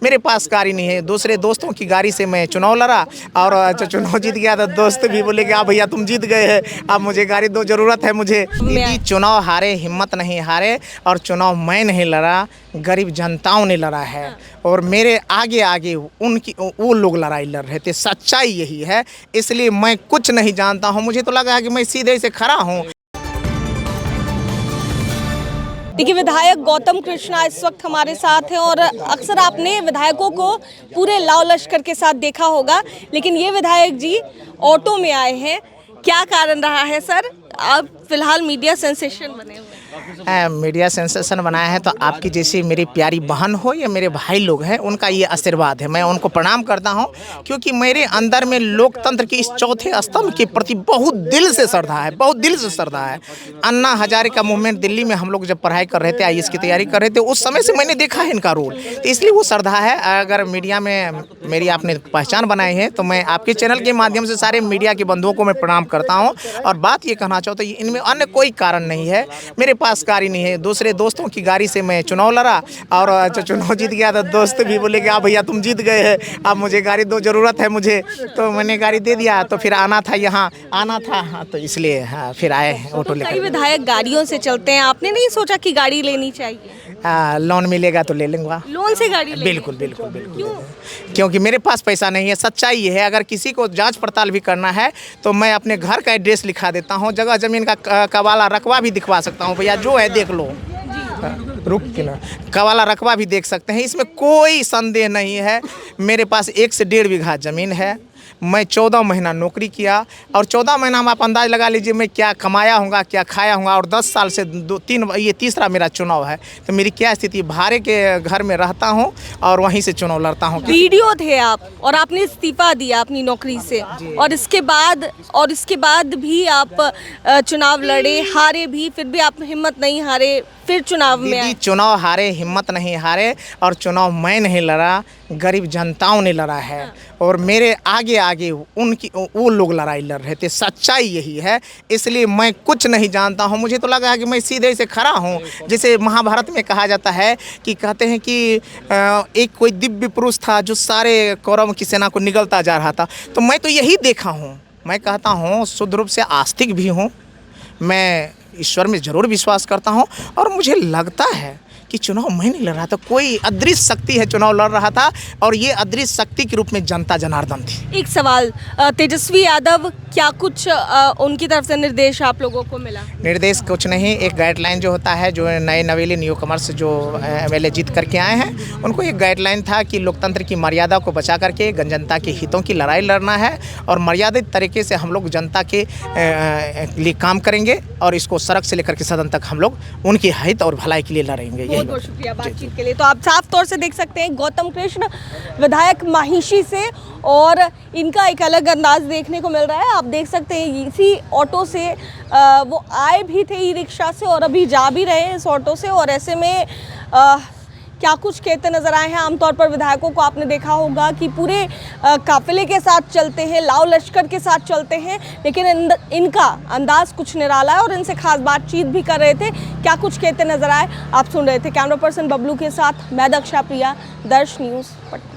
मेरे पास गाड़ी नहीं है, दूसरे दोस्तों की गाड़ी से मैं चुनाव लड़ा और चुनाव जीत गया। तो दोस्त भी बोले कि हाँ भैया तुम जीत गए हैं, अब मुझे गाड़ी दो, ज़रूरत है मुझे। दीदी चुनाव हारे, हिम्मत नहीं हारे, और चुनाव मैं नहीं लड़ा, गरीब जनताओं ने लड़ा है। और मेरे आगे आगे उनकी वो लोग लड़ाई लड़ रहे थे, सच्चाई यही है। इसलिए मैं कुछ नहीं जानता हूँ, मुझे तो लगा है कि मैं सीधे से खड़ा हूँ। देखिए, विधायक गौतम कृष्णा इस वक्त हमारे साथ हैं और अक्सर आपने विधायकों को पूरे लाव लश्कर के साथ देखा होगा, लेकिन ये विधायक जी ऑटो में आए हैं। क्या कारण रहा है सर? आप फिलहाल मीडिया सेंसेशन बने हुए हैं। मीडिया सेंसेशन बनाया है तो आपकी जैसी मेरी प्यारी बहन हो या मेरे भाई लोग हैं, उनका ये आशीर्वाद है। मैं उनको प्रणाम करता हूं, क्योंकि मेरे अंदर में लोकतंत्र के इस चौथे स्तंभ के प्रति बहुत दिल से श्रद्धा है, बहुत दिल से श्रद्धा है। अन्ना हजारे का मूवमेंट दिल्ली में हम लोग जब पढ़ाई कर रहे थे, IAS की तैयारी कर रहे थे, उस समय से मैंने देखा है इनका रोल, तो इसलिए वो श्रद्धा है। अगर मीडिया में मेरी आपने पहचान बनाई है तो मैं आपके चैनल के माध्यम से सारे मीडिया के बंधुओं को मैं प्रणाम करता हूँ। और बात ये कहना चाहता हूँ, इनमें अन्य कोई कारण नहीं है। मेरे पास गाड़ी नहीं है, दूसरे दोस्तों की गाड़ी से मैं चुनाव लड़ा और चुनाव जीत गया। तो दोस्त भी बोले कि हाँ भैया तुम जीत गए हैं, अब मुझे गाड़ी दो, ज़रूरत है मुझे। तो मैंने गाड़ी दे दिया। तो फिर आना था, यहाँ आना था, हाँ, तो इसलिए हाँ फिर आए ऑटो लेकर। कई विधायक गाड़ियों से चलते हैं, आपने नहीं सोचा कि गाड़ी लेनी चाहिए? लोन मिलेगा तो ले लूँगा। लोन से गाड़ी लेंगे? बिल्कुल बिल्कुल बिल्कुल। क्योंकि मेरे पास पैसा नहीं है, सच्चाई ये है। अगर किसी को जांच पड़ताल भी करना है तो मैं अपने घर का एड्रेस लिखा देता हूँ, जगह ज़मीन का कवाला रकबा भी दिखवा सकता हूँ। भैया जो है देख लो, रुक के ना, कवाला रकबा भी देख सकते हैं, इसमें कोई संदेह नहीं है। मेरे पास 1 से 1.5 बीघा ज़मीन है। मैं 14 महीना नौकरी किया और 14 महीना में आप अंदाज़ लगा लीजिए मैं क्या कमाया होगा, क्या खाया होगा। और 10 साल से ये तीसरा मेरा चुनाव है, तो मेरी क्या स्थिति, भाड़े के घर में रहता हूँ और वहीं से चुनाव लड़ता हूँ। वीडियो थे आप और आपने इस्तीफा दिया अपनी नौकरी से, और इसके बाद भी आप चुनाव लड़े, हारे भी, फिर भी आप हिम्मत नहीं हारे, फिर चुनाव में आए। चुनाव हारे, हिम्मत नहीं हारे, और चुनाव मैं नहीं लड़ा, गरीब जनताओं ने लड़ा है। और मेरे आगे आगे उनकी वो लोग लड़ाई लड़ रहे थे, सच्चाई यही है। इसलिए मैं कुछ नहीं जानता हूँ, मुझे तो लगा है कि मैं सीधे से खड़ा हूँ। जैसे महाभारत में कहा जाता है कि कहते हैं कि एक कोई दिव्य पुरुष था जो सारे कौरव की सेना को निगलता जा रहा था, तो मैं तो यही देखा हूँ। मैं कहता हूँ शुद्ध रूप से आस्तिक भी हूँ, मैं ईश्वर में ज़रूर विश्वास करता हूँ। और मुझे लगता है कि चुनाव मैं नहीं लड़ रहा था, कोई अदृश्य शक्ति है चुनाव लड़ रहा था, और ये अदृश्य शक्ति के रूप में जनता जनार्दन थी। एक सवाल, तेजस्वी यादव, क्या कुछ उनकी तरफ से निर्देश आप लोगों को मिला? निर्देश कुछ नहीं, एक गाइडलाइन जो होता है, जो नए नवेले न्यू कमर्स जो MLA जीत करके आए हैं, उनको एक गाइडलाइन था कि लोकतंत्र की मर्यादा को बचा करके जनता के हितों की लड़ाई लड़ना है, और मर्यादित तरीके से हम लोग जनता के लिए काम करेंगे, और इसको सड़क से लेकर के सदन तक हम लोग उनकी हित और भलाई के लिए लड़ेंगे। बहुत बहुत शुक्रिया बातचीत के लिए। तो आप साफ तौर से देख सकते हैं गौतम कृष्ण विधायक माहिशी से, और इनका एक अलग अंदाज देखने को मिल रहा है। आप देख सकते हैं इसी ऑटो से वो आए भी थे, ई-रिक्शा से, और अभी जा भी रहे हैं इस ऑटो से। और ऐसे में क्या कुछ कहते नजर आए हैं। आमतौर पर विधायकों को आपने देखा होगा कि पूरे काफिले के साथ चलते हैं, लाव लश्कर के साथ चलते हैं, लेकिन इनका अंदाज कुछ निराला है और इनसे खास बातचीत भी कर रहे थे। क्या कुछ कहते नजर आए आप सुन रहे थे। कैमरा पर्सन बबलू के साथ मैं दक्षा प्रिया, दर्श न्यूज़, पटना।